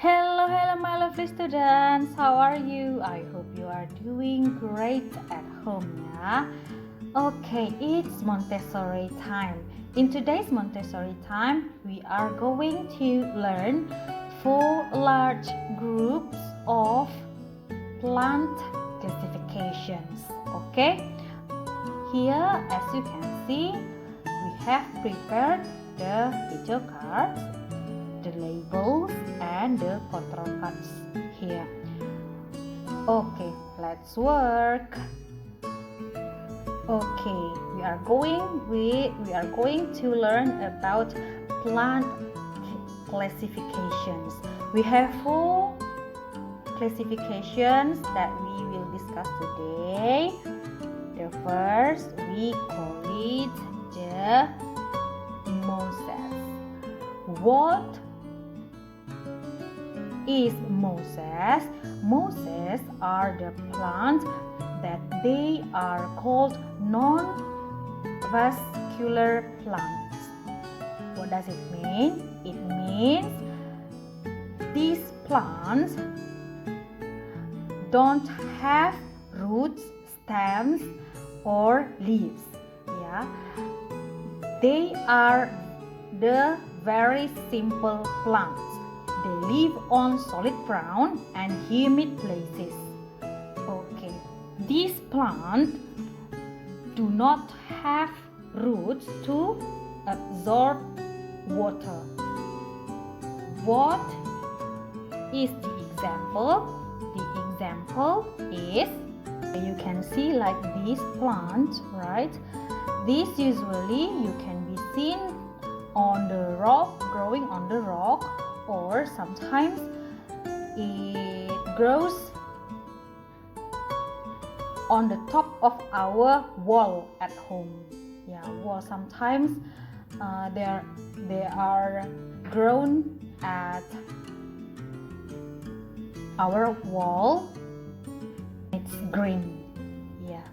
Hello, my lovely students. How are you? I hope you are doing great at home, ya. Okay, it's Montessori time. In today's Montessori time, we are going to learn 4 large groups of plant classifications. Okay? Here, as you can see, we have prepared the video cards, the labels, and the control cards here. Okay, let's work. Okay, we are going to learn about plant classifications. We have 4 classifications that we will discuss today. The first, we call it the mosses. What is mosses? Mosses are the plants that they are called non-vascular plants. What does it mean? It means these plants don't have roots, stems, or leaves. Yeah, they are the very simple plants. They live on solid ground and humid places. Okay, these plants do not have roots to absorb water. What is the example? The example is, you can see like this plant, right? This usually you can be seen on the rock, growing on the rock, or sometimes it grows on the top of our wall at home. Yeah, wall. Sometimes they are grown at our wall. It's green. Yeah.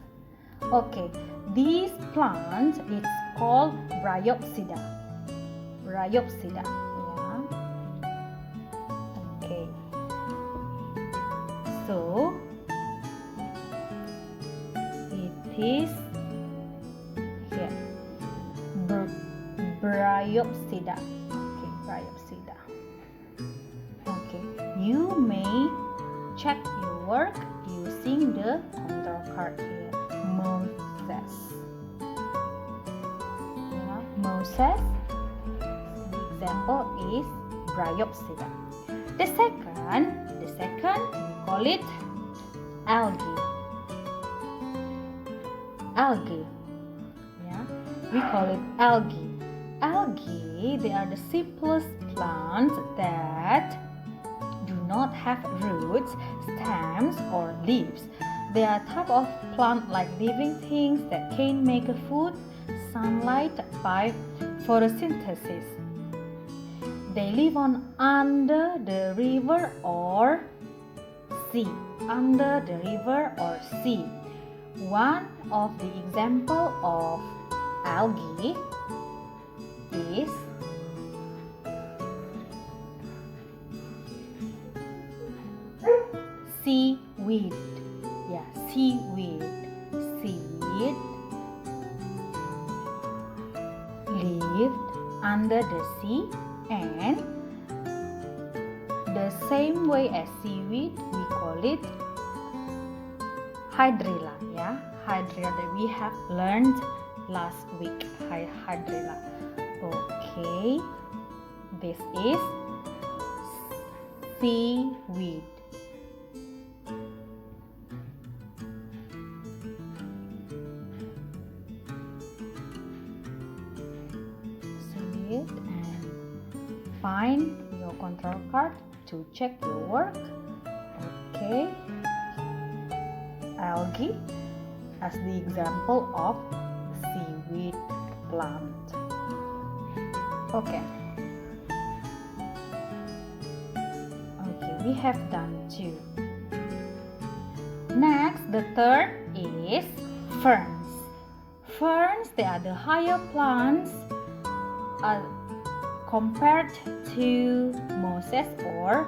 Okay. This plant is called Bryopsida. Bryopsida. Yeah. Okay. So it is here. Bryopsida. Okay, Bryopsida. Okay. You may check your work using the control card here. Mosses. Yeah, mosses. The example is Bryopsida. The second we call it algae. Algae. Yeah, we call it algae. Algae, they are the simplest plants that do not have roots, stems, or leaves. They are a type of plant like living things that can make food, sunlight by photosynthesis. They live under the river or sea. Under the river or sea. One of the example of algae is seaweed. Yeah, seaweed. Seaweed lived under the sea, and the same way as seaweed, we call it hydrilla. Yeah, hydrilla that we have learned last week. Hydrilla. Okay, this is seaweed. And find your control card to check your work. Okay, algae as the example of seaweed plant. Okay, we have done 2. Next, the third is ferns. Ferns, they are the higher plants compared to mosses or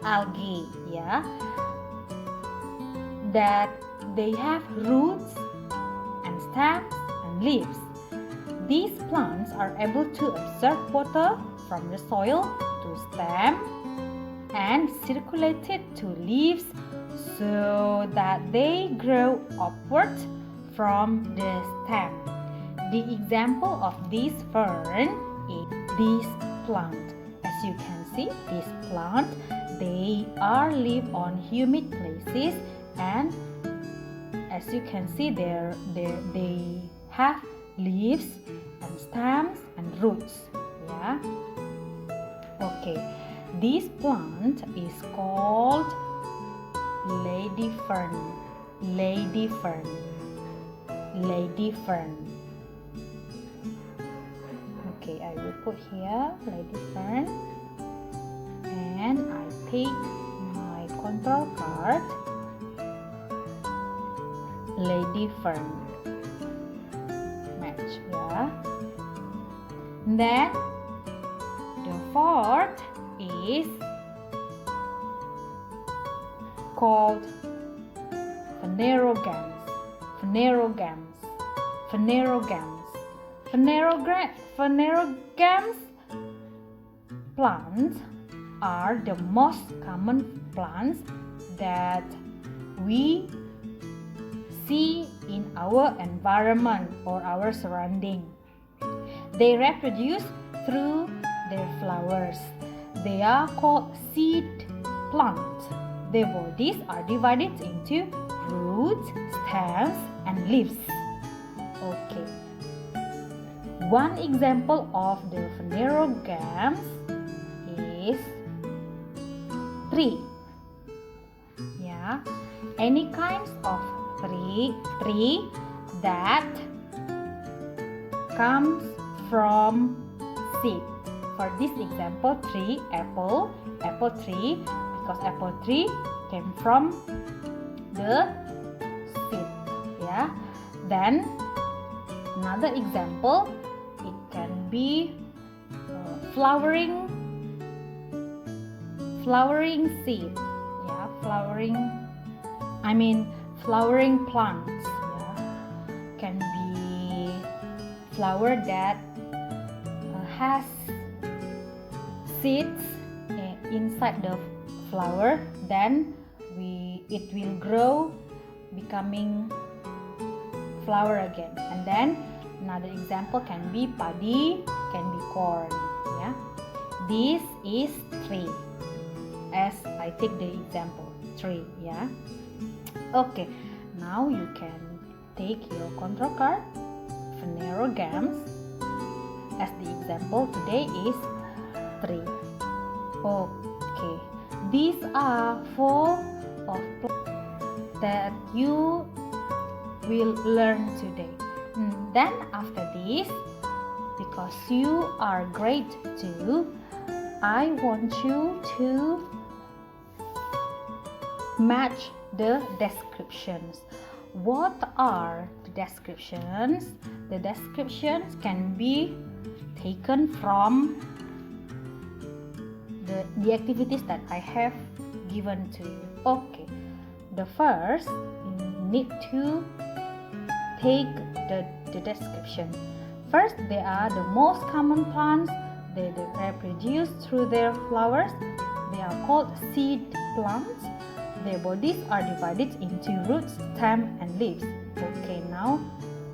algae, yeah, that they have roots and stems and leaves. These plants are able to absorb water from the soil to stem and circulate it to leaves so that they grow upward from the stem. The example of this fern is this plant. As you can see, this plant, they are live on humid places, and as you can see they have leaves and stems and roots. Yeah. Okay. This plant is called lady fern. Lady fern. Lady fern. Okay, I will put here lady fern, and I take my control card. Lady fern. Match, yeah. Then the fourth is called phanerogams. Phanerogams. Phanerogams. Phanerogams plants are the most common plants that we see in our environment or our surrounding. They reproduce through their flowers. They are called seed plants. Their bodies are divided into roots, stems, and leaves. Okay. One example of the phanerogams is tree. Yeah, any kinds of tree that comes from seed. For this example, tree, apple tree, because apple tree came from the seed. Yeah. Then another example, it can be flowering seed. Yeah, flowering plants. Yeah, can be flower that has seeds inside the flower. Then it will grow, becoming flower again. And then another example can be paddy, can be corn. Yeah, this is tree. As I take the example, tree. Yeah. Okay, now you can take your control card, phanerogams. As the example today is tree. Okay, these are 4 of plants that you will learn today. Then after this, because you are grade 2, I want you to match the descriptions. What are the descriptions? The descriptions can be taken from the activities that I have given to you. Okay, the first, you need to take the description. First, they are the most common plants. They reproduce through their flowers. They are called seed plants. Their bodies are divided into roots, stem, and leaves. Okay, now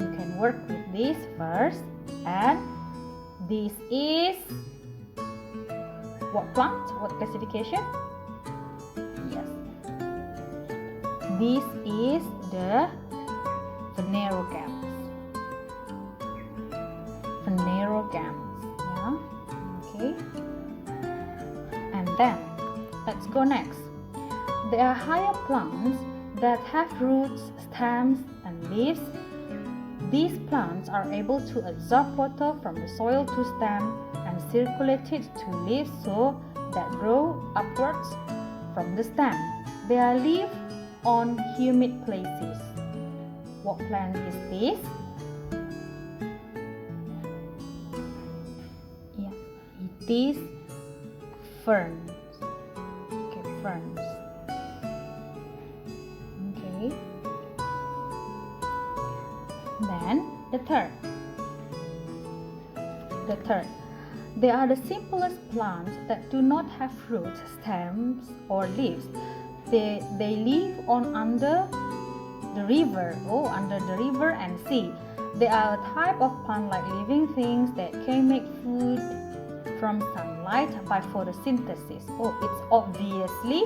you can work with this first. And this is what plant? What classification? Yes. This is the phanerogams. Phanerogams. Yeah. Okay. And then let's go next. There are higher plants that have roots, stems, and leaves. These plants are able to absorb water from the soil to stem and circulate it to leaves so that grow upwards from the stem. They are live on humid places. What plant is this? Yeah, it is fern. Okay, ferns. Okay. Then the third. They are the simplest plants that do not have roots, stems, or leaves. They live on under the river, and sea. They are a type of plant-like living things that can make food from sunlight by photosynthesis. Oh, it's obviously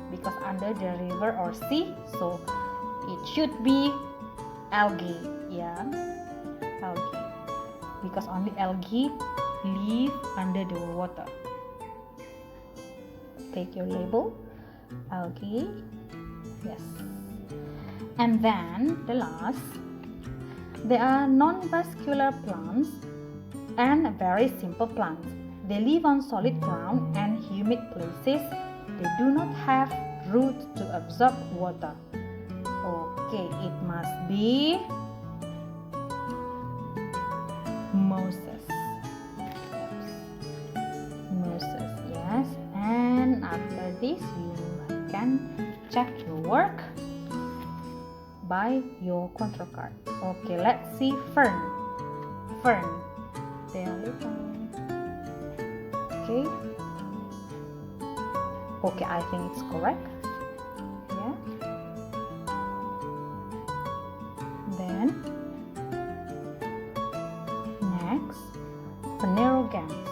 because under the river or sea, so it should be algae, yeah, algae, because only algae live under the water. Take your label, algae, yes. And then the last, they are non-vascular plants and very simple plants. They live on solid ground and humid places. They do not have roots to absorb water. Okay, it must be mosses. Mosses, yes. And after this, you can check your work by your control card. Okay, let's see fern. Fern. They are little. Okay. Okay, I think it's correct. Yeah. Then next, phanerogams.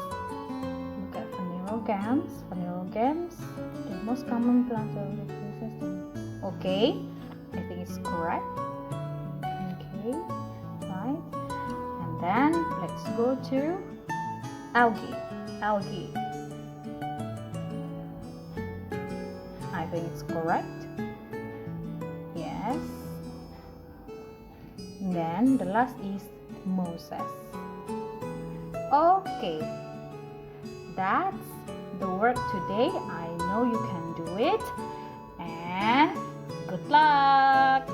Look at phanerogams. Phanerogams, the most common plants of the system. Okay, I think it's correct. Okay, right. And then let's go to algae. Algae. I think it's correct. Yes. Then the last is mosses. Okay, that's the work today. I know you can do it, and good luck.